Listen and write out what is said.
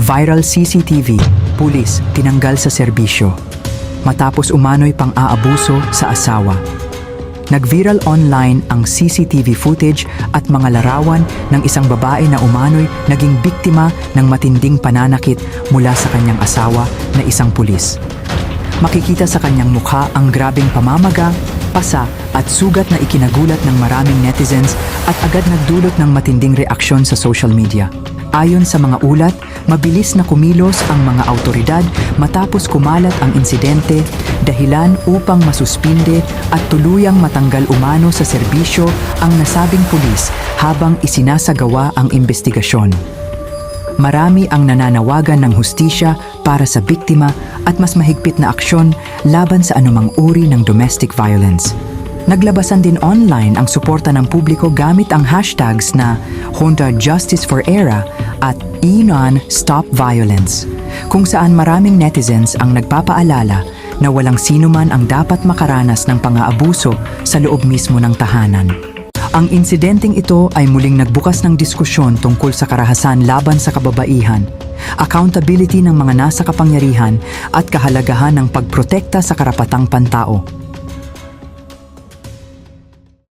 Viral CCTV, pulis tinanggal sa serbisyo. Matapos umano'y pang-aabuso sa asawa. Nag-viral online ang CCTV footage at mga larawan ng isang babae na umano'y naging biktima ng matinding pananakit mula sa kanyang asawa na isang pulis. Makikita sa kanyang mukha ang grabeng pamamaga, pasa at sugat na ikinagulat ng maraming netizens at agad nagdulot ng matinding reaksyon sa social media. Ayon sa mga ulat, mabilis na kumilos ang mga awtoridad matapos kumalat ang insidente, dahilan upang masuspinde at tuluyang matanggal umano sa serbisyo ang nasabing pulis habang isinasagawa ang investigasyon. Marami ang nananawagan ng hustisya para sa biktima at mas mahigpit na aksyon laban sa anumang uri ng domestic violence. Naglabasan din online ang suporta ng publiko gamit ang hashtags na Honda Justice for Era at Inon Stop Violence, kung saan maraming netizens ang nagpapaalala na walang sino man ang dapat makaranas ng pang-aabuso sa loob mismo ng tahanan. Ang insidenteng ito ay muling nagbukas ng diskusyon tungkol sa karahasan laban sa kababaihan, accountability ng mga nasa kapangyarihan at kahalagahan ng pagprotekta sa karapatang pantao.